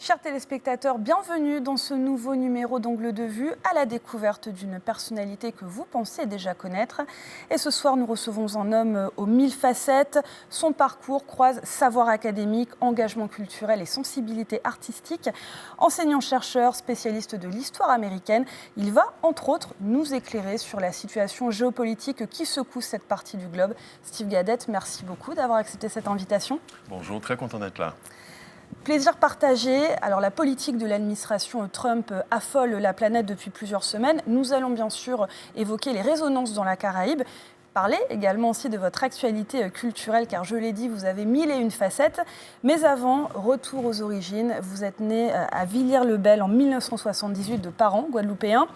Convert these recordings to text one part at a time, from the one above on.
Chers téléspectateurs, bienvenue dans ce nouveau numéro d'Angle de vue à la découverte d'une personnalité que vous pensez déjà connaître. Et ce soir, nous recevons un homme aux 1000 facettes. Son parcours croise savoir académique, engagement culturel et sensibilité artistique. Enseignant-chercheur, spécialiste de l'histoire américaine, il va, entre autres, nous éclairer sur la situation géopolitique qui secoue cette partie du globe. Steve Gadette, merci beaucoup d'avoir accepté cette invitation. Bonjour, très content d'être là. Plaisir partagé. Alors la politique de l'administration Trump affole la planète depuis plusieurs semaines. Nous allons bien sûr évoquer les résonances dans la Caraïbe. Parler également aussi de votre actualité culturelle, car je l'ai dit, vous avez 1001 facettes. Mais avant, retour aux origines. Vous êtes né à Villiers-le-Bel en 1978 de parents guadeloupéens.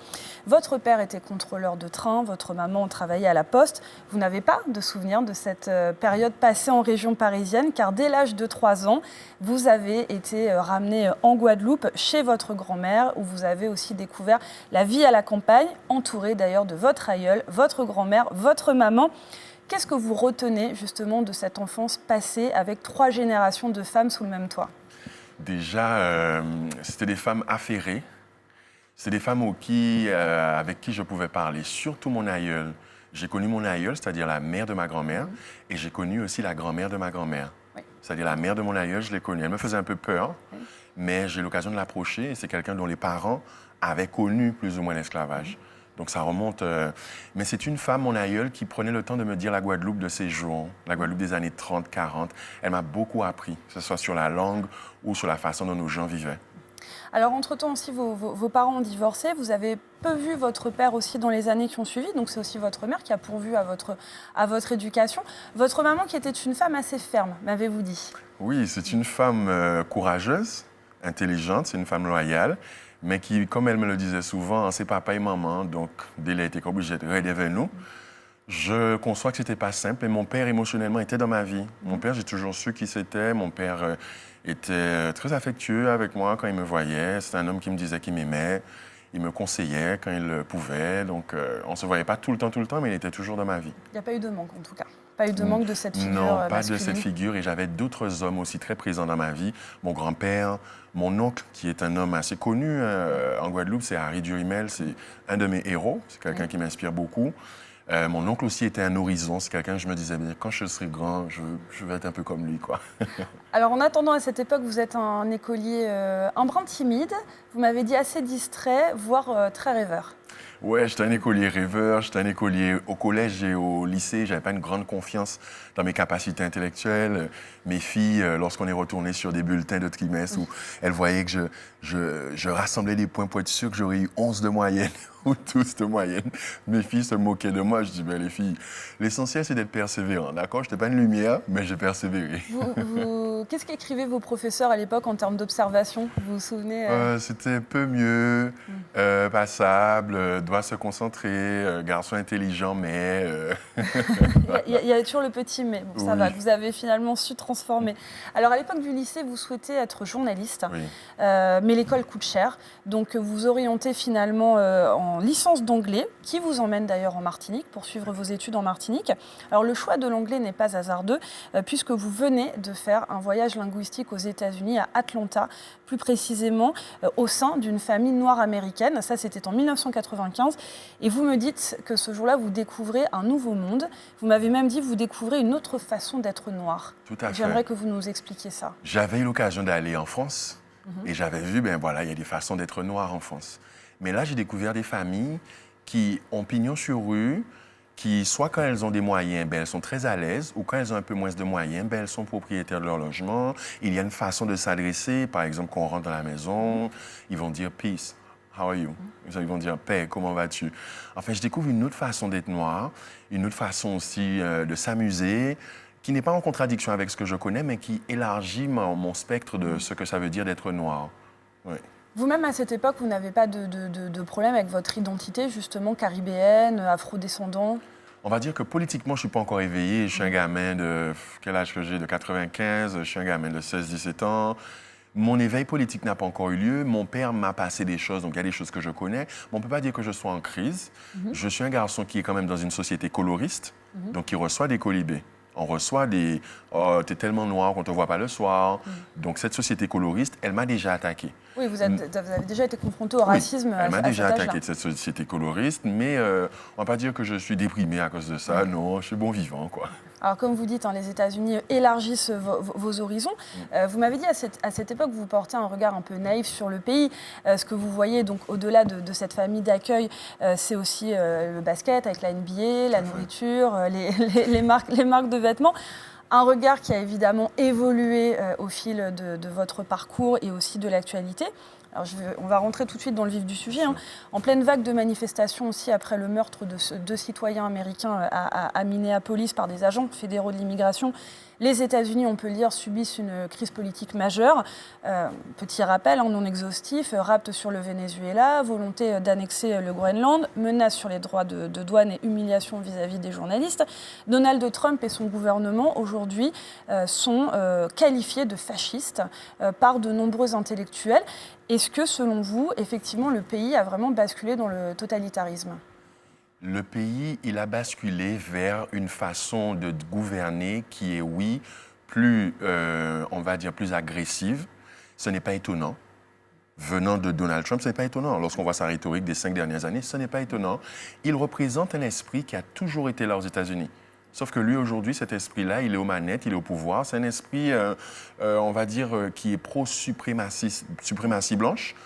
Votre père était contrôleur de train, votre maman travaillait à la poste. Vous n'avez pas de souvenir de cette période passée en région parisienne, car dès l'âge de 3 ans, vous avez été ramené en Guadeloupe chez votre grand-mère, où vous avez aussi découvert la vie à la campagne, entouré d'ailleurs de votre aïeul, votre grand-mère, votre maman. Qu'est-ce que vous retenez justement de cette enfance passée avec 3 générations de femmes sous le même toit? Déjà, c'était des femmes affairées. C'est des femmes avec qui je pouvais parler, surtout mon aïeul. J'ai connu mon aïeul, c'est-à-dire la mère de ma grand-mère, et j'ai connu aussi la grand-mère de ma grand-mère. Oui. C'est-à-dire la mère de mon aïeul, je l'ai connue. Elle me faisait un peu peur, mais j'ai eu l'occasion de l'approcher, et c'est quelqu'un dont les parents avaient connu plus ou moins l'esclavage. Donc ça remonte. Mais c'est une femme, mon aïeul, qui prenait le temps de me dire la Guadeloupe de ses jours, la Guadeloupe des années 30, 40. Elle m'a beaucoup appris, que ce soit sur la langue ou sur la façon dont nos gens vivaient. Alors, entre-temps aussi, vos parents ont divorcé. Vous avez peu vu votre père aussi dans les années qui ont suivi. Donc, c'est aussi votre mère qui a pourvu à votre éducation. Votre maman qui était une femme assez ferme, m'avez-vous dit? Oui, c'est une femme courageuse, intelligente, c'est une femme loyale, mais qui, comme elle me le disait souvent, c'est papa et maman, donc dès qu'elle était obligée de rester avec nous. Je conçois que c'était pas simple, et mon père, émotionnellement, était dans ma vie. Mon père, j'ai toujours su qui c'était. Mon père était très affectueux avec moi quand il me voyait. C'était un homme qui me disait qu'il m'aimait. Il me conseillait quand il le pouvait. Donc, on ne se voyait pas tout le temps, mais il était toujours dans ma vie. Il n'y a pas eu de manque, en tout cas. Pas eu de manque de cette figure Non, pas masculine. de cette figure. Et j'avais d'autres hommes aussi très présents dans ma vie. Mon grand-père, mon oncle, qui est un homme assez connu en Guadeloupe, c'est Harry Durimel. C'est un de mes héros. C'est quelqu'un qui m'inspire beaucoup. Mon oncle aussi était un horizon. C'est quelqu'un que je me disais, quand je serai grand, je vais être un peu comme lui, quoi. Alors, en attendant, à cette époque, vous êtes un écolier un brin timide. Vous m'avez dit assez distrait, voire très rêveur. Ouais, j'étais un écolier rêveur, j'étais un écolier au collège et au lycée. J'avais pas une grande confiance dans mes capacités intellectuelles. Mes filles, lorsqu'on est retourné sur des bulletins de trimestre, où elles voyaient que je rassemblais des points pour être sûr que j'aurais eu 11 de moyenne ou 12 de moyenne. Mes filles se moquaient de moi. Je dis, les filles, l'essentiel, c'est d'être persévérant, d'accord? Je n'étais pas une lumière, mais j'ai persévéré. Qu'est-ce qu'écrivaient vos professeurs à l'époque en termes d'observation? Vous vous souvenez C'était un peu mieux, passable, doit se concentrer, garçon intelligent, mais... Il y a toujours le petit mais, bon, ça va, que vous avez finalement su transformer. Alors, à l'époque du lycée, vous souhaitez être journaliste, mais l'école coûte cher. Donc, vous orientez finalement en licence d'anglais, qui vous emmène d'ailleurs en Martinique, pour suivre vos études en Martinique. Alors, le choix de l'anglais n'est pas hasardeux, puisque vous venez de faire un voyage linguistique aux États-Unis, à Atlanta, plus précisément au sein d'une famille noire américaine. Ça, c'était en 1995. Et vous me dites que ce jour-là, vous découvrez un nouveau monde. Vous m'avez même dit que vous découvrez une autre façon d'être noir. Tout à fait. J'aimerais que vous nous expliquiez ça. J'avais eu l'occasion d'aller en France et j'avais vu, il y a des façons d'être noir en France. Mais là, j'ai découvert des familles qui ont pignon sur rue, qui, soit quand elles ont des moyens, elles sont très à l'aise, ou quand elles ont un peu moins de moyens, elles sont propriétaires de leur logement. Il y a une façon de s'adresser. Par exemple, quand on rentre dans la maison, ils vont dire « Peace, how are you ?» Ils vont dire « Paix, comment vas-tu ?» Enfin, je découvre une autre façon d'être noir, une autre façon aussi de s'amuser, qui n'est pas en contradiction avec ce que je connais, mais qui élargit mon spectre de ce que ça veut dire d'être noir. Oui. Vous-même, à cette époque, vous n'avez pas de problème avec votre identité, justement, caribéenne, afro-descendant? On va dire que politiquement, je ne suis pas encore éveillé. Je suis un gamin de... Quel âge que j'ai? De 95. Je suis un gamin de 16-17 ans. Mon éveil politique n'a pas encore eu lieu. Mon père m'a passé des choses, donc il y a des choses que je connais. Mais on ne peut pas dire que je sois en crise. Je suis un garçon qui est quand même dans une société coloriste, donc qui reçoit des colibés. On reçoit des « Oh, t'es tellement noir qu'on ne te voit pas le soir ». Donc, cette société coloriste, elle m'a déjà attaqué. Oui, vous avez déjà été confronté au racisme elle m'a déjà cet âge-là. attaqué de cette société coloriste, mais on ne va pas dire que je suis déprimé à cause de ça. Non, je suis bon vivant, quoi. Alors, comme vous dites, les États-Unis élargissent vos horizons. Vous m'avez dit à cette époque, vous portez un regard un peu naïf sur le pays. Ce que vous voyez, donc, au-delà de cette famille d'accueil, c'est aussi le basket avec la NBA, la nourriture, les marques de vêtements. Un regard qui a évidemment évolué au fil de votre parcours et aussi de l'actualité. Alors on va rentrer tout de suite dans le vif du sujet. En pleine vague de manifestations aussi après le meurtre de deux citoyens américains à Minneapolis par des agents fédéraux de l'immigration, les États-Unis, on peut le dire, subissent une crise politique majeure. Petit rappel, non exhaustif, rapt sur le Venezuela, volonté d'annexer le Groenland, menace sur les droits de douane et humiliation vis-à-vis des journalistes. Donald Trump et son gouvernement, aujourd'hui, sont qualifiés de fascistes par de nombreux intellectuels. Est-ce que, selon vous, effectivement, le pays a vraiment basculé dans le totalitarisme ? Le pays, il a basculé vers une façon de gouverner qui est, oui, plus, on va dire, plus agressive. Ce n'est pas étonnant. Venant de Donald Trump, ce n'est pas étonnant. Lorsqu'on voit sa rhétorique des 5 dernières années, ce n'est pas étonnant. Il représente un esprit qui a toujours été là aux États-Unis. Sauf que lui, aujourd'hui, cet esprit-là, il est aux manettes, il est au pouvoir. C'est un esprit, on va dire, qui est pro-suprématie blanche,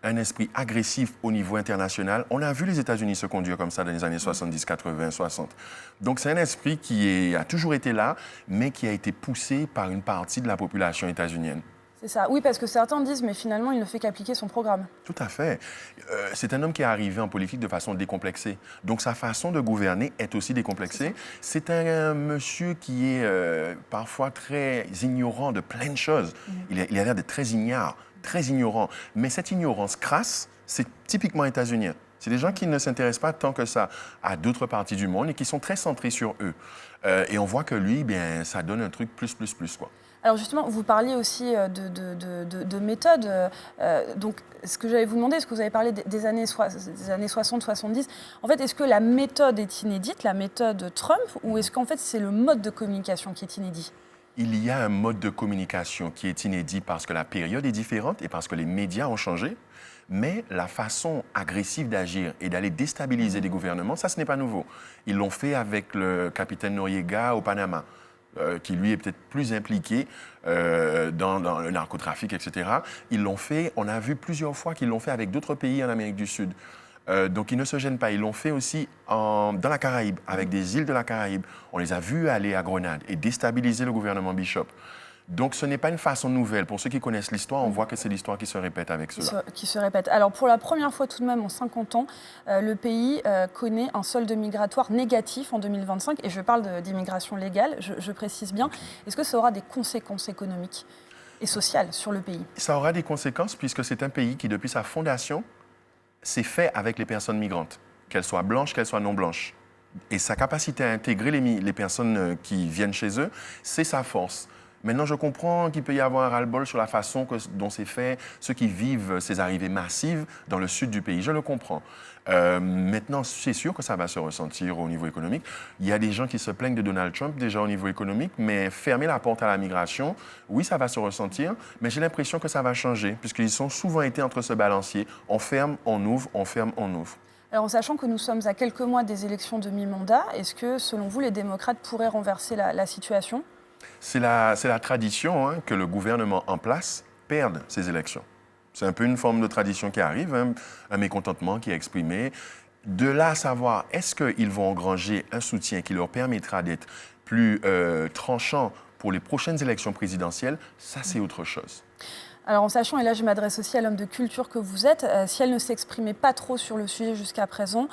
un esprit agressif au niveau international. On a vu les États-Unis se conduire comme ça dans les années 70, 80, 60. Donc, c'est un esprit qui a toujours été là, mais qui a été poussé par une partie de la population états-unienne. C'est ça. Oui, parce que certains disent, mais finalement, il ne fait qu'appliquer son programme. Tout à fait. C'est un homme qui est arrivé en politique de façon décomplexée. Donc, sa façon de gouverner est aussi décomplexée. C'est un monsieur qui est parfois très ignorant de plein de choses. Il a l'air d'être très ignorant. Mais cette ignorance crasse, c'est typiquement états-unien. C'est des gens qui ne s'intéressent pas tant que ça à d'autres parties du monde et qui sont très centrés sur eux. Et on voit que lui, bien, ça donne un truc plus, quoi. Alors justement, vous parliez aussi de méthode. Donc, ce que j'allais vous demander, est-ce que vous avez parlé des années 60-70 ? En fait, est-ce que la méthode est inédite, la méthode Trump, ou est-ce qu'en fait, c'est le mode de communication qui est inédit ? Il y a un mode de communication qui est inédit parce que la période est différente et parce que les médias ont changé. Mais la façon agressive d'agir et d'aller déstabiliser des gouvernements, ça, ce n'est pas nouveau. Ils l'ont fait avec le capitaine Noriega au Panama, qui lui est peut-être plus impliqué dans le narcotrafic, etc. Ils l'ont fait, on a vu plusieurs fois qu'ils l'ont fait avec d'autres pays en Amérique du Sud. Donc, ils ne se gênent pas. Ils l'ont fait aussi dans la Caraïbe, avec des îles de la Caraïbe. On les a vus aller à Grenade et déstabiliser le gouvernement Bishop. Donc, ce n'est pas une façon nouvelle. Pour ceux qui connaissent l'histoire, on voit que c'est l'histoire qui se répète avec cela. Qui se répète. Alors, pour la première fois tout de même en 50 ans, le pays connaît un solde migratoire négatif en 2025. Et je parle d'immigration légale, je précise bien. Est-ce que ça aura des conséquences économiques et sociales sur le pays ? Ça aura des conséquences puisque c'est un pays qui, depuis sa fondation, s'est fait avec les personnes migrantes, qu'elles soient blanches, qu'elles soient non blanches. Et sa capacité à intégrer les personnes qui viennent chez eux, c'est sa force. Maintenant, je comprends qu'il peut y avoir un ras-le-bol sur la façon dont c'est fait, ceux qui vivent ces arrivées massives dans le sud du pays. Je le comprends. Maintenant, c'est sûr que ça va se ressentir au niveau économique. Il y a des gens qui se plaignent de Donald Trump déjà au niveau économique, mais fermer la porte à la migration, oui, ça va se ressentir, mais j'ai l'impression que ça va changer, puisqu'ils ont souvent été entre ce balancier. On ferme, on ouvre, on ferme, on ouvre. Alors, en sachant que nous sommes à quelques mois des élections de mi-mandat, est-ce que, selon vous, les démocrates pourraient renverser la situation ? C'est la tradition que le gouvernement en place perde ces élections. C'est un peu une forme de tradition qui arrive, un mécontentement qui est exprimé. De là à savoir, est-ce qu'ils vont engranger un soutien qui leur permettra d'être plus tranchants pour les prochaines élections présidentielles, ça c'est autre chose. Alors en sachant, et là je m'adresse aussi à l'homme de culture que vous êtes, si elle ne s'exprimait pas trop sur le sujet jusqu'à présent,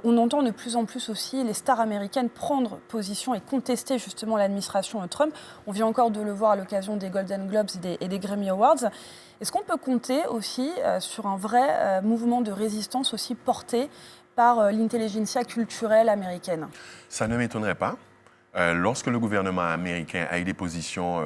on entend de plus en plus aussi les stars américaines prendre position et contester justement l'administration Trump. On vient encore de le voir à l'occasion des Golden Globes et des Grammy Awards. Est-ce qu'on peut compter aussi sur un vrai mouvement de résistance aussi porté par l'intelligentsia culturelle américaine ? Ça ne m'étonnerait pas. Lorsque le gouvernement américain a eu des positions,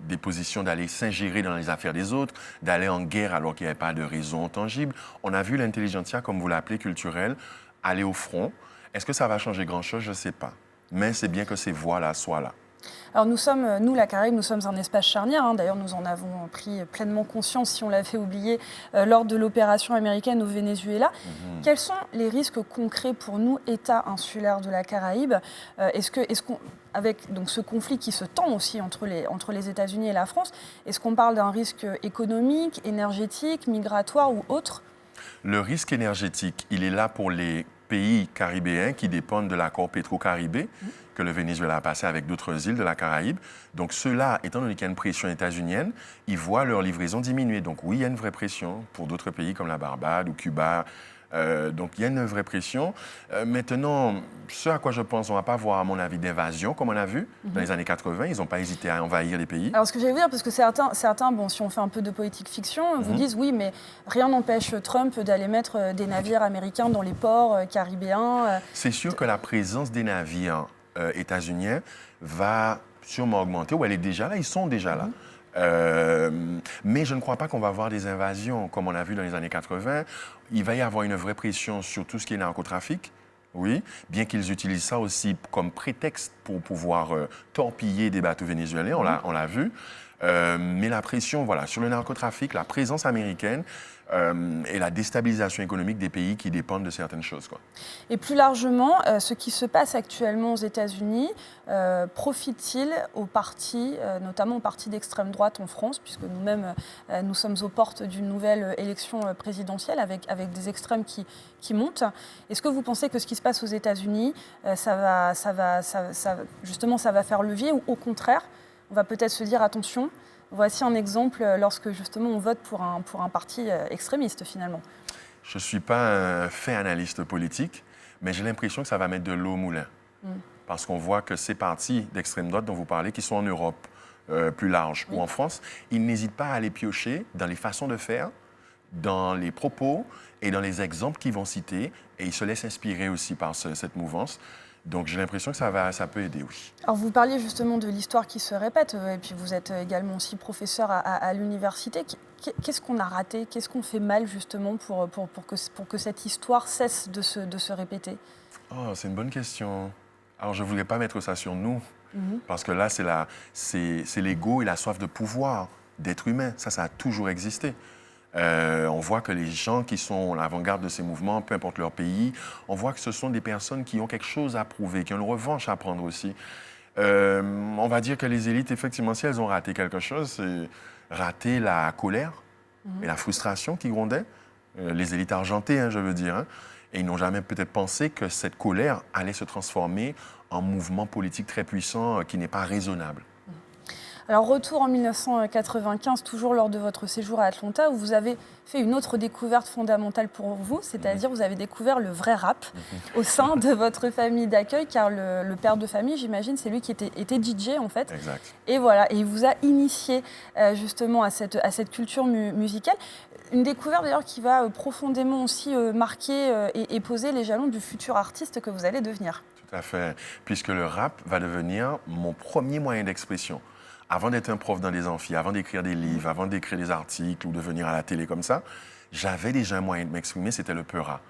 des positions d'aller s'ingérer dans les affaires des autres, d'aller en guerre alors qu'il n'y avait pas de raison tangible. On a vu l'intelligentsia, comme vous l'appelez, culturelle, aller au front. Est-ce que ça va changer grand-chose? Je ne sais pas. mais c'est bien que ces voix-là soient là. Alors nous, la Caraïbe, nous sommes un espace charnière. D'ailleurs, nous en avons pris pleinement conscience, si on l'avait oublié, lors de l'opération américaine au Venezuela. Quels sont les risques concrets pour nous, État insulaire de la Caraïbe? Avec donc, ce conflit qui se tend aussi entre les États-Unis et la France, est-ce qu'on parle d'un risque économique, énergétique, migratoire ou autre? Le risque énergétique, il est là pour les pays caribéens qui dépendent de l'accord Petro-Caribé que le Venezuela a passé avec d'autres îles de la Caraïbe. Donc ceux-là, étant donné qu'il y a une pression états-unienne, ils voient leur livraison diminuer. Donc oui, il y a une vraie pression pour d'autres pays comme la Barbade ou Cuba. Donc il y a une vraie pression. Maintenant, ce à quoi je pense, on ne va pas voir, à mon avis, d'invasion, comme on a vu dans les années 80. Ils n'ont pas hésité à envahir les pays. Alors ce que j'allais vous dire, parce que certains bon, si on fait un peu de politique fiction, vous disent oui, mais rien n'empêche Trump d'aller mettre des navires américains dans les ports caribéens. C'est sûr que la présence des navires états-uniens va sûrement augmenter, ou elle est déjà là, ils sont déjà là. Mais je ne crois pas qu'on va avoir des invasions comme on a vu dans les années 80. Il va y avoir une vraie pression sur tout ce qui est narcotrafic, oui, bien qu'ils utilisent ça aussi comme prétexte pour pouvoir torpiller des bateaux vénézuéliens, on l'a vu. Mais la pression, voilà, sur le narcotrafic, la présence américaine et la déstabilisation économique des pays qui dépendent de certaines choses, quoi. Et plus largement, ce qui se passe actuellement aux États-Unis profite-t-il aux partis, notamment aux partis d'extrême droite en France, puisque nous-mêmes, nous sommes aux portes d'une nouvelle élection présidentielle avec des extrêmes qui montent. Est-ce que vous pensez que ce qui se passe aux États-Unis, justement, ça va faire levier, ou au contraire, on va peut-être se dire attention, voici un exemple lorsque justement on vote pour un parti extrémiste finalement? Je ne suis pas un fin analyste politique, mais j'ai l'impression que ça va mettre de l'eau au moulin. Parce qu'on voit que ces partis d'extrême droite dont vous parlez, qui sont en Europe plus large ou en France, ils n'hésitent pas à aller piocher dans les façons de faire, dans les propos et dans les exemples qu'ils vont citer, et ils se laissent inspirer aussi par cette mouvance. Donc, j'ai l'impression que ça peut aider, oui. Alors, vous parliez justement de l'histoire qui se répète, et puis vous êtes également aussi professeur à l'université. Qu'est-ce qu'on a raté? Qu'est-ce qu'on fait mal, justement, pour que cette histoire cesse de se répéter? Oh, c'est une bonne question. Alors, je ne voulais pas mettre ça sur nous, parce que là, c'est l'ego et la soif de pouvoir d'être humain. Ça a toujours existé. On voit que les gens qui sont à l'avant-garde de ces mouvements, peu importe leur pays, on voit que ce sont des personnes qui ont quelque chose à prouver, qui ont une revanche à prendre aussi. On va dire que les élites, effectivement, si elles ont raté quelque chose, c'est rater la colère et la frustration qui grondaient. Les élites argentées, je veux dire. Et ils n'ont jamais peut-être pensé que cette colère allait se transformer en mouvement politique très puissant qui n'est pas raisonnable. Alors, retour en 1995, toujours lors de votre séjour à Atlanta, où vous avez fait une autre découverte fondamentale pour vous, c'est-à-dire vous avez découvert le vrai rap au sein de votre famille d'accueil, car le père de famille, j'imagine, c'est lui qui était DJ en fait. Exact. Et voilà, et il vous a initié justement à cette culture musicale. Une découverte d'ailleurs qui va profondément aussi marquer et poser les jalons du futur artiste que vous allez devenir. Tout à fait, puisque le rap va devenir mon premier moyen d'expression. Avant d'être un prof dans des amphis, avant d'écrire des livres, avant d'écrire des articles ou de venir à la télé comme ça, j'avais déjà un moyen de m'exprimer, c'était le peura.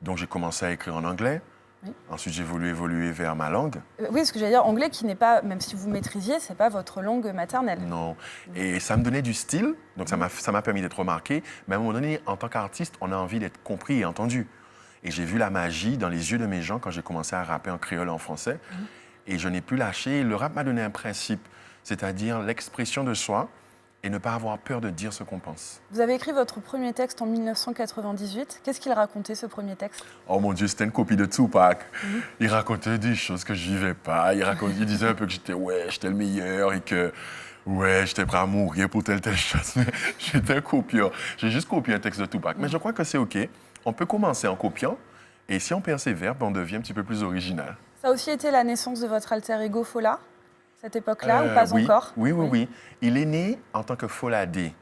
Donc j'ai commencé à écrire en anglais. Oui. Ensuite, j'ai voulu évoluer vers ma langue. Oui, ce que j'allais dire, anglais qui n'est pas, même si vous maîtrisiez, c'est pas votre langue maternelle. Non. Et ça me donnait du style, donc ça m'a permis d'être remarqué. Mais à un moment donné, en tant qu'artiste, on a envie d'être compris et entendu. Et j'ai vu la magie dans les yeux de mes gens quand j'ai commencé à rapper en créole et en français. Et je n'ai plus lâché. Le rap m'a donné un principe, c'est-à-dire l'expression de soi et ne pas avoir peur de dire ce qu'on pense. Vous avez écrit votre premier texte en 1998. Qu'est-ce qu'il racontait, ce premier texte? Oh mon Dieu, c'était une copie de Tupac. Il racontait des choses que je vivais pas. Il disait un peu que j'étais le meilleur et que j'étais prêt à mourir pour telle chose. Mais j'étais un copieur. J'ai juste copié un texte de Tupac. Mais je crois que c'est OK. On peut commencer en copiant et si on persévère, on devient un petit peu plus original. Ça a aussi été la naissance de votre alter ego Fola, cette époque-là, ou pas encore? Oui. Il est né en tant que Fola D.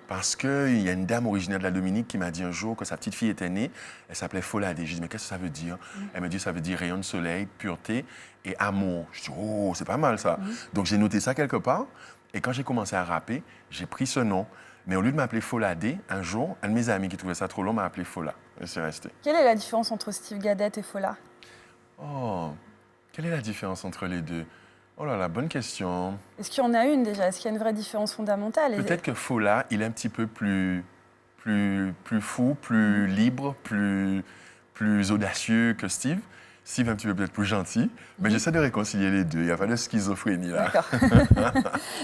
Parce qu'il y a une dame originaire de la Dominique qui m'a dit un jour que sa petite fille était née. Elle s'appelait Fola D. J'ai dit, mais qu'est-ce que ça veut dire? Elle me dit, ça veut dire rayon de soleil, pureté et amour. Je dis, oh, c'est pas mal ça. Donc j'ai noté ça quelque part. Et quand j'ai commencé à rapper, j'ai pris ce nom. Mais au lieu de m'appeler Fola D, un jour, un de mes amis qui trouvait ça trop long m'a appelé Fola. Et c'est resté. Quelle est la différence entre Steve Gadet et Fola? Oh, Quelle est la différence entre les deux? Oh là là, bonne question. Est-ce qu'il y en a une déjà? Est-ce qu'il y a une vraie différence fondamentale? Peut-être que Fola, il est un petit peu plus fou, plus libre, plus audacieux que Steve. Steve est un petit peu peut-être plus gentil, mais j'essaie de réconcilier les deux. Il n'y a pas de schizophrénie là. D'accord.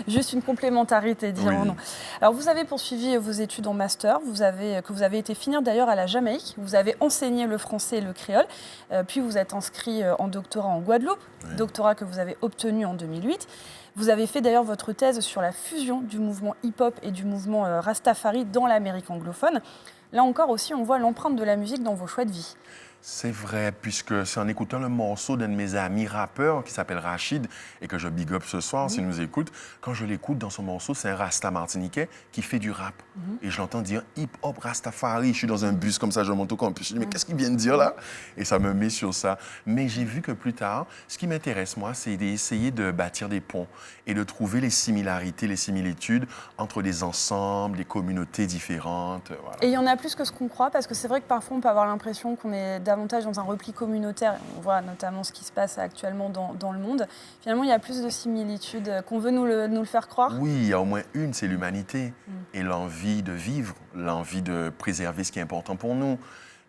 Juste une complémentarité, dirons-nous. Oui. Alors, vous avez poursuivi vos études en master, que vous avez été finir d'ailleurs à la Jamaïque. Vous avez enseigné le français et le créole, puis vous êtes inscrit en doctorat en Guadeloupe, Oui. doctorat que vous avez obtenu en 2008. Vous avez fait d'ailleurs votre thèse sur la fusion du mouvement hip-hop et du mouvement Rastafari dans l'Amérique anglophone. Là encore aussi, on voit l'empreinte de la musique dans vos choix de vie. C'est vrai, puisque c'est en écoutant le morceau d'un de mes amis rappeurs qui s'appelle Rachid et que je big up ce soir s'il nous écoute. Quand je l'écoute dans son morceau, c'est un Rasta martiniquais qui fait du rap. Et je l'entends dire hip-hop Rastafari. Je suis dans un bus comme ça, je monte au campus. Je dis, mais qu'est-ce qu'il vient de dire là? Et ça me met sur ça. Mais j'ai vu que plus tard, ce qui m'intéresse, moi, c'est d'essayer de bâtir des ponts et de trouver les similarités, les similitudes entre des ensembles, des communautés différentes. Voilà. Et il y en a plus que ce qu'on croit, parce que c'est vrai que parfois on peut avoir l'impression qu'on est davantage dans un repli communautaire. On voit notamment ce qui se passe actuellement dans le monde. Finalement, il y a plus de similitudes qu'on veut nous le faire croire. Oui, il y a au moins une, c'est l'humanité et l'envie de vivre, l'envie de préserver ce qui est important pour nous.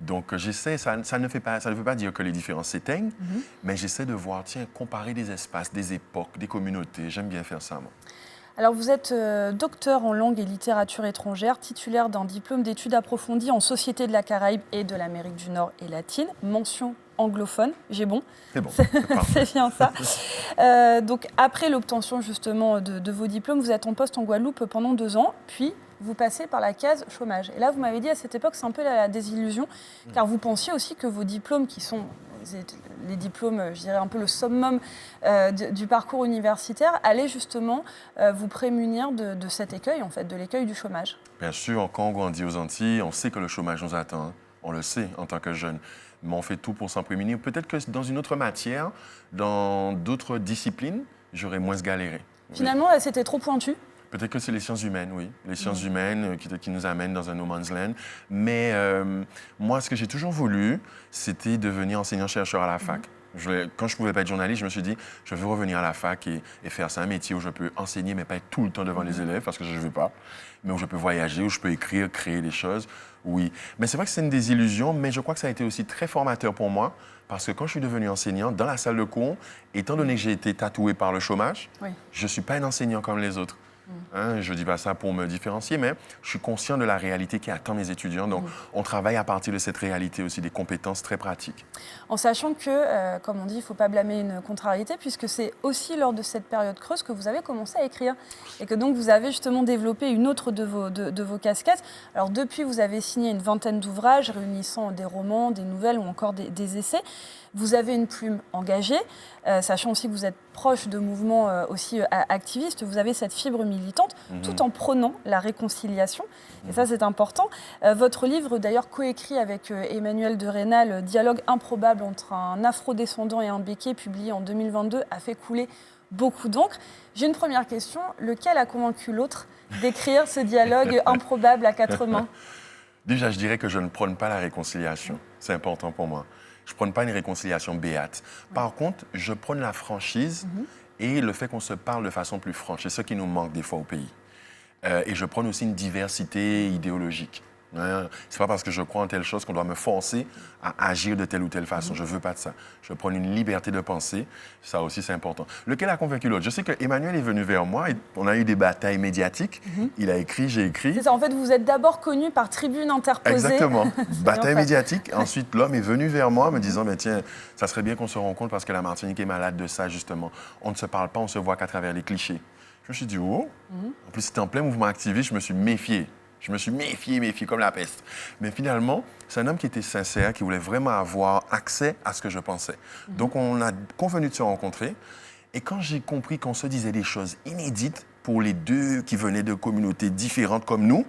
Donc j'essaie, ça ne veut pas dire que les différences s'éteignent, mais j'essaie de voir, tiens, comparer des espaces, des époques, des communautés. J'aime bien faire ça, moi. Alors vous êtes docteur en langue et littérature étrangère, titulaire d'un diplôme d'études approfondies en société de la Caraïbe et de l'Amérique du Nord et latine, mention anglophone, j'ai bon. C'est bon, c'est parfait. C'est bien ça. Donc après l'obtention justement de vos diplômes, vous êtes en poste en Guadeloupe pendant 2 ans, puis vous passez par la case chômage. Et là, vous m'avez dit à cette époque, c'est un peu la désillusion, car vous pensiez aussi que vos diplômes, qui sont les diplômes, je dirais un peu le summum du parcours universitaire, allaient justement vous prémunir de cet écueil, en fait, de l'écueil du chômage. Bien sûr, quand on grandit aux Antilles, on sait que le chômage nous attend. Hein. On le sait en tant que jeune. Mais on fait tout pour s'en prémunir. Peut-être que dans une autre matière, dans d'autres disciplines, j'aurais moins galéré. Oui. Finalement, là, c'était trop pointu. Peut-être que c'est les sciences humaines, oui. Les sciences humaines qui nous amènent dans un no man's land. Mais moi, ce que j'ai toujours voulu, c'était devenir enseignant-chercheur à la fac. Quand je ne pouvais pas être journaliste, je me suis dit, je veux revenir à la fac et faire ça, un métier où je peux enseigner, mais pas être tout le temps devant les élèves, parce que je ne veux pas. Mais où je peux voyager, où je peux écrire, créer des choses, oui. Mais c'est vrai que c'est une désillusion, mais je crois que ça a été aussi très formateur pour moi, parce que quand je suis devenu enseignant, dans la salle de cours, étant donné que j'ai été tatoué par le chômage, je ne suis pas un enseignant comme les autres. Hein, je ne dis pas ça pour me différencier, mais je suis conscient de la réalité qui attend mes étudiants. Donc, on travaille à partir de cette réalité aussi, des compétences très pratiques. En sachant que, comme on dit, il ne faut pas blâmer une contrariété, puisque c'est aussi lors de cette période creuse que vous avez commencé à écrire. Et que donc, vous avez justement développé une autre de vos casquettes. Alors, depuis, vous avez signé une vingtaine d'ouvrages réunissant des romans, des nouvelles ou encore des essais. Vous avez une plume engagée, sachant aussi que vous êtes proche de mouvements aussi activistes. Vous avez cette fibre militante, tout en prônant la réconciliation. Et ça, c'est important. Votre livre, d'ailleurs, coécrit avec Emmanuel de Rênal, Dialogue improbable entre un afrodescendant et un béquet, publié en 2022, a fait couler beaucoup d'encre. J'ai une première question. Lequel a convaincu l'autre d'écrire ce dialogue improbable à 4 mains? Déjà, je dirais que je ne prône pas la réconciliation. C'est important pour moi. Je ne prône pas une réconciliation béate. Par contre, je prône la franchise et le fait qu'on se parle de façon plus franche. C'est ce qui nous manque des fois au pays. Et je prône aussi une diversité idéologique. Hein? C'est pas parce que je crois en telle chose qu'on doit me forcer à agir de telle ou telle façon. Je veux pas de ça. Je prône une liberté de penser. Ça aussi, c'est important. Lequel a convaincu l'autre? Je sais qu'Emmanuel est venu vers moi et on a eu des batailles médiatiques. Il a écrit, j'ai écrit. C'est ça, en fait, vous êtes d'abord connu par tribune interposée. Exactement. Bataille médiatique. Ensuite, l'homme est venu vers moi me disant, mais tiens, ça serait bien qu'on se rencontre parce que la Martinique est malade de ça, justement. On ne se parle pas, on se voit qu'à travers les clichés. Je me suis dit, oh. En plus, c'était en plein mouvement activiste, je me suis méfié. Je me suis méfié comme la peste. Mais finalement, c'est un homme qui était sincère, qui voulait vraiment avoir accès à ce que je pensais. Donc, on a convenu de se rencontrer. Et quand j'ai compris qu'on se disait des choses inédites pour les deux qui venaient de communautés différentes comme nous,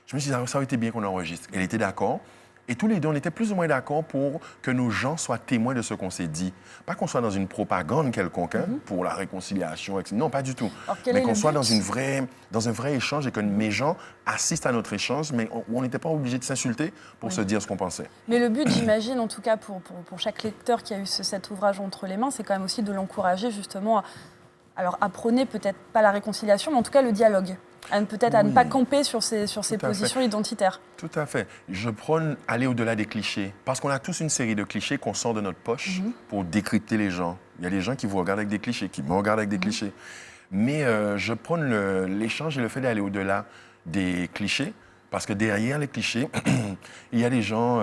je me suis dit, ça aurait été bien qu'on enregistre. Elle était d'accord. Et tous les deux, on était plus ou moins d'accord pour que nos gens soient témoins de ce qu'on s'est dit. Pas qu'on soit dans une propagande quelconque pour la réconciliation. Non, pas du tout. Alors, quel Mais est qu'on le soit but? dans un vrai échange et que mes gens assistent à notre échange, mais on n'était pas obligé de s'insulter pour se dire ce qu'on pensait. Mais le but, j'imagine, en tout cas pour chaque lecteur qui a eu cet ouvrage entre les mains, c'est quand même aussi de l'encourager justement à prôner peut-être pas la réconciliation, mais en tout cas le dialogue. Peut-être à ne pas camper sur ses positions identitaires. Tout à fait. Je prône aller au-delà des clichés. Parce qu'on a tous une série de clichés qu'on sort de notre poche pour décrypter les gens. Il y a des gens qui vous regardent avec des clichés, qui me regardent avec des clichés. Mais je prône l'échange et le fait d'aller au-delà des clichés. Parce que derrière les clichés, il y a des gens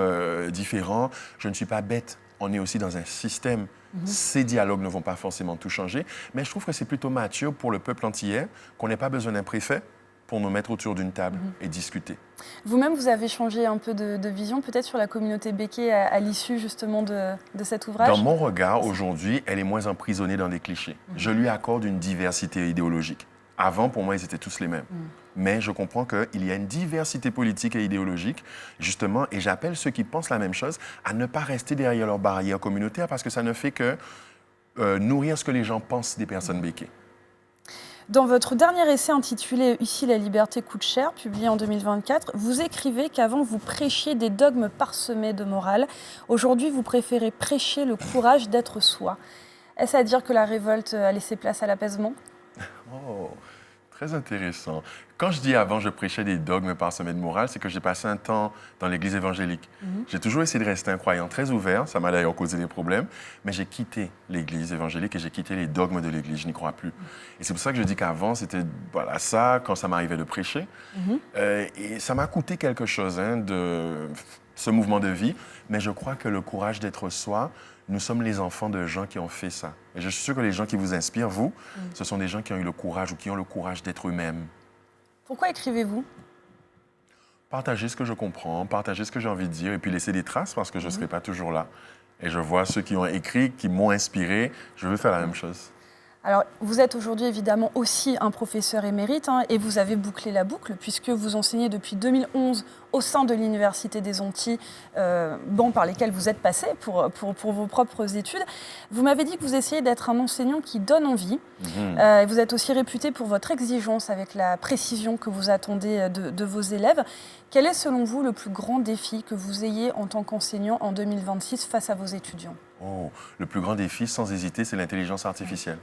différents. Je ne suis pas bête. On est aussi dans un système. Ces dialogues ne vont pas forcément tout changer. Mais je trouve que c'est plutôt mature pour le peuple antillais qu'on n'ait pas besoin d'un préfet pour nous mettre autour d'une table et discuter. Vous-même, vous avez changé un peu de vision peut-être sur la communauté béké à l'issue justement de cet ouvrage? Dans mon regard, aujourd'hui, elle est moins emprisonnée dans des clichés. Je lui accorde une diversité idéologique. Avant, pour moi, ils étaient tous les mêmes. Mais je comprends qu'il y a une diversité politique et idéologique, justement, et j'appelle ceux qui pensent la même chose à ne pas rester derrière leurs barrières communautaires parce que ça ne fait que nourrir ce que les gens pensent des personnes békées. Dans votre dernier essai intitulé « Ici, la liberté coûte cher », publié en 2024, vous écrivez qu'avant, vous prêchiez des dogmes parsemés de morale. Aujourd'hui, vous préférez prêcher le courage d'être soi. Est-ce à dire que la révolte a laissé place à l'apaisement? Oh, très intéressant. Quand je dis avant, je prêchais des dogmes parsemés de morale, c'est que j'ai passé un temps dans l'Église évangélique. J'ai toujours essayé de rester un croyant très ouvert, ça m'a d'ailleurs causé des problèmes, mais j'ai quitté l'Église évangélique et j'ai quitté les dogmes de l'Église, je n'y crois plus. Et c'est pour ça que je dis qu'avant, c'était voilà, ça, quand ça m'arrivait de prêcher. Et ça m'a coûté quelque chose de ce mouvement de vie, mais je crois que le courage d'être soi, nous sommes les enfants de gens qui ont fait ça. Et je suis sûr que les gens qui vous inspirent, vous, ce sont des gens qui ont eu le courage ou qui ont le courage d'être eux-mêmes. Pourquoi écrivez-vous? Partager ce que je comprends, partager ce que j'ai envie de dire et puis laisser des traces parce que je ne serai pas toujours là. Et je vois ceux qui ont écrit, qui m'ont inspiré. Je veux faire la même chose. Alors, vous êtes aujourd'hui évidemment aussi un professeur émérite et vous avez bouclé la boucle puisque vous enseignez depuis 2011 au sein de l'Université des Antilles, bancs par lesquels vous êtes passé pour vos propres études. Vous m'avez dit que vous essayez d'être un enseignant qui donne envie. Et vous êtes aussi réputé pour votre exigence avec la précision que vous attendez de vos élèves. Quel est selon vous le plus grand défi que vous ayez en tant qu'enseignant en 2026 face à vos étudiants? Oh, le plus grand défi, sans hésiter, c'est l'intelligence artificielle.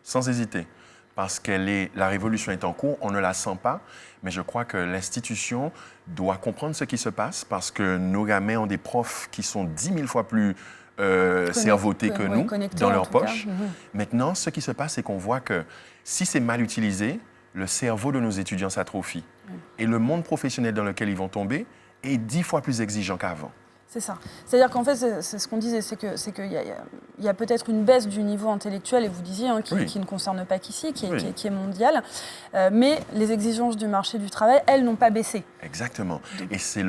Sans hésiter, parce la révolution est en cours, on ne la sent pas, mais je crois que l'institution doit comprendre ce qui se passe parce que nos gamins ont des profs qui sont 10 000 fois plus cerveautés que nous, dans leur poche. Maintenant, ce qui se passe, c'est qu'on voit que si c'est mal utilisé, le cerveau de nos étudiants s'atrophie. Et le monde professionnel dans lequel ils vont tomber est 10 fois plus exigeant qu'avant. C'est ça. C'est-à-dire qu'en fait, c'est ce qu'on disait, c'est qu'il y a peut-être une baisse du niveau intellectuel, et vous disiez, qui ne concerne pas qu'ici, qui est mondiale, mais les exigences du marché du travail, elles, n'ont pas baissé. Exactement. Et c'est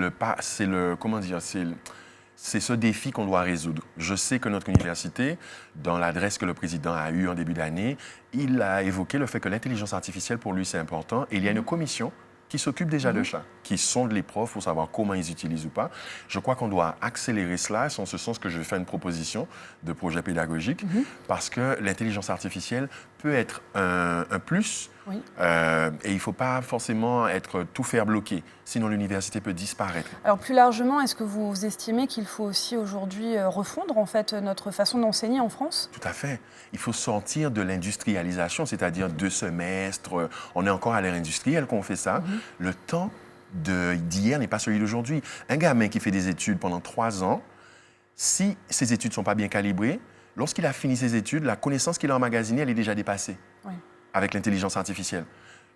ce défi qu'on doit résoudre. Je sais que notre université, dans l'adresse que le président a eue en début d'année, il a évoqué le fait que l'intelligence artificielle, pour lui, c'est important. Et il y a une commission qui s'occupent déjà de ça, qui sondent les profs pour savoir comment ils utilisent ou pas. Je crois qu'on doit accélérer cela. C'est en ce sens que je vais faire une proposition de projet pédagogique, parce que l'intelligence artificielle peut être un plus, et il ne faut pas forcément tout faire bloquer, sinon l'université peut disparaître. Alors plus largement, est-ce que vous estimez qu'il faut aussi aujourd'hui refondre en fait notre façon d'enseigner en France? Tout à fait. Il faut sortir de l'industrialisation, c'est-à-dire 2 semestres. On est encore à l'ère industrielle qu'on fait ça. Le temps d'hier n'est pas celui d'aujourd'hui. Un gamin qui fait des études pendant 3 ans, si ses études ne sont pas bien calibrées, lorsqu'il a fini ses études, la connaissance qu'il a emmagasinée, elle est déjà dépassée avec l'intelligence artificielle.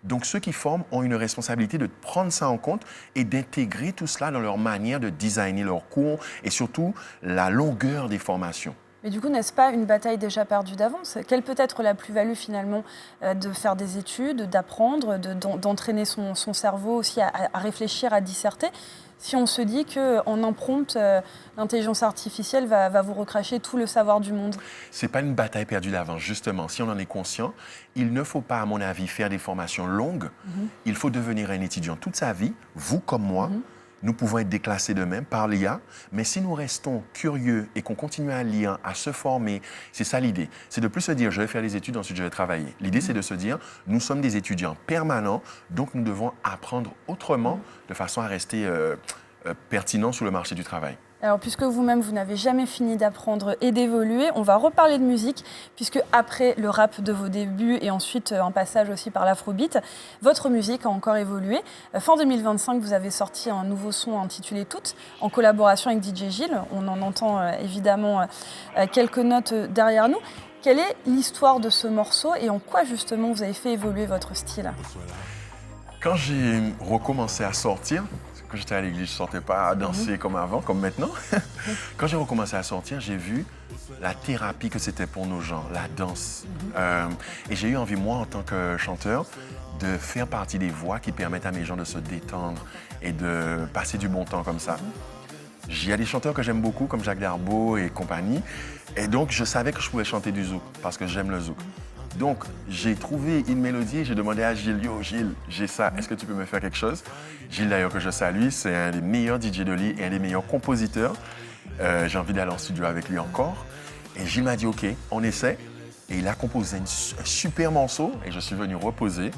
Donc, ceux qui forment ont une responsabilité de prendre ça en compte et d'intégrer tout cela dans leur manière de designer leurs cours et surtout la longueur des formations. Mais du coup, n'est-ce pas une bataille déjà perdue d'avance? Quelle peut être la plus-value finalement de faire des études, d'apprendre, d'entraîner son cerveau aussi à réfléchir, à disserter, si on se dit qu'en imprompte, l'intelligence artificielle va vous recracher tout le savoir du monde? Ce n'est pas une bataille perdue d'avance, justement. Si on en est conscient, il ne faut pas, à mon avis, faire des formations longues. Il faut devenir un étudiant toute sa vie, vous comme moi, nous pouvons être déclassés demain par l'IA, mais si nous restons curieux et qu'on continue à lire, à se former, c'est ça l'idée. C'est de plus se dire, je vais faire les études, ensuite je vais travailler. L'idée, c'est de se dire, nous sommes des étudiants permanents, donc nous devons apprendre autrement de façon à rester pertinents sur le marché du travail. Alors, puisque vous-même, vous n'avez jamais fini d'apprendre et d'évoluer, on va reparler de musique, puisque après le rap de vos débuts et ensuite un passage aussi par l'afrobeat, votre musique a encore évolué. Fin 2025, vous avez sorti un nouveau son intitulé Toutes, en collaboration avec DJ Gilles. On en entend évidemment quelques notes derrière nous. Quelle est l'histoire de ce morceau et en quoi justement vous avez fait évoluer votre style? Quand j'ai recommencé à sortir, quand j'étais à l'église, je ne sortais pas à danser comme avant, comme maintenant. Quand j'ai recommencé à sortir, j'ai vu la thérapie que c'était pour nos gens, la danse. Et j'ai eu envie, moi, en tant que chanteur, de faire partie des voix qui permettent à mes gens de se détendre et de passer du bon temps comme ça. Il y a des chanteurs que j'aime beaucoup, comme Jacques Darbo et compagnie. Et donc, je savais que je pouvais chanter du zouk, parce que j'aime le zouk. Donc, j'ai trouvé une mélodie et j'ai demandé à Gilles, « Yo, Gilles, j'ai ça, est-ce que tu peux me faire quelque chose ?» Gilles, d'ailleurs, que je salue, c'est un des meilleurs DJ de Lille et un des meilleurs compositeurs. J'ai envie d'aller en studio avec lui encore. Et Gilles m'a dit, « OK, on essaie. » Et il a composé un super morceau et je suis venu reposer.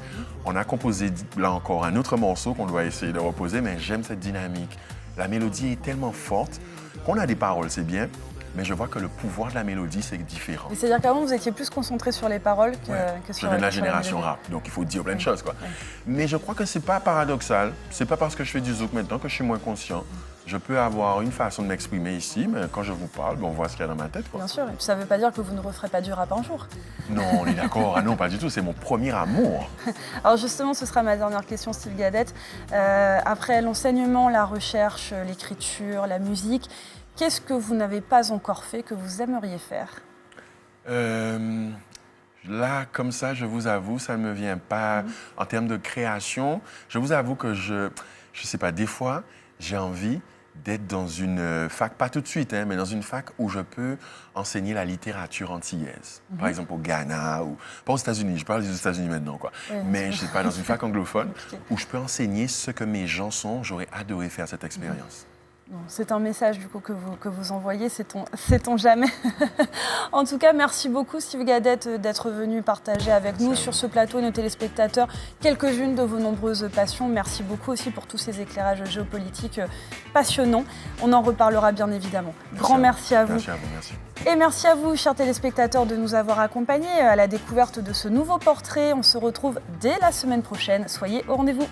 On a composé, là encore, un autre morceau qu'on doit essayer de reposer, mais j'aime cette dynamique. La mélodie est tellement forte qu'on a des paroles, c'est bien. Mais je vois que le pouvoir de la mélodie, c'est différent. C'est-à-dire qu'avant, vous étiez plus concentré sur les paroles que sur... Je viens de la génération rap, donc il faut dire plein de choses, quoi. Mais je crois que c'est pas paradoxal. C'est pas parce que je fais du zouk maintenant que je suis moins conscient. Je peux avoir une façon de m'exprimer ici, mais quand je vous parle, on voit ce qu'il y a dans ma tête, quoi. Bien sûr, et puis ça ne veut pas dire que vous ne referez pas du rap un jour. Non, on est d'accord. Ah non, pas du tout. C'est mon premier amour. Alors justement, ce sera ma dernière question, Steve Gadet. Après l'enseignement, la recherche, l'écriture, la musique, qu'est-ce que vous n'avez pas encore fait, que vous aimeriez faire? Là, comme ça, je vous avoue, ça ne me vient pas. En termes de création, je vous avoue que je sais pas, des fois, j'ai envie d'être dans une fac, pas tout de suite, mais dans une fac où je peux enseigner la littérature antillaise. Par exemple au Ghana ou pas aux États-Unis, je parle des États-Unis maintenant, quoi. Mais je sais pas, dans une fac anglophone où je peux enseigner ce que mes gens sont. J'aurais adoré faire cette expérience. Bon, c'est un message du coup que vous envoyez, sait-on jamais. En tout cas, merci beaucoup Steve Gadet d'être venu partager avec nous sur ce plateau, nos téléspectateurs, quelques-unes de vos nombreuses passions. Merci beaucoup aussi pour tous ces éclairages géopolitiques passionnants. On en reparlera bien évidemment. Grand merci à vous. Merci à vous, merci. Et merci à vous, chers téléspectateurs, de nous avoir accompagnés à la découverte de ce nouveau portrait. On se retrouve dès la semaine prochaine. Soyez au rendez-vous.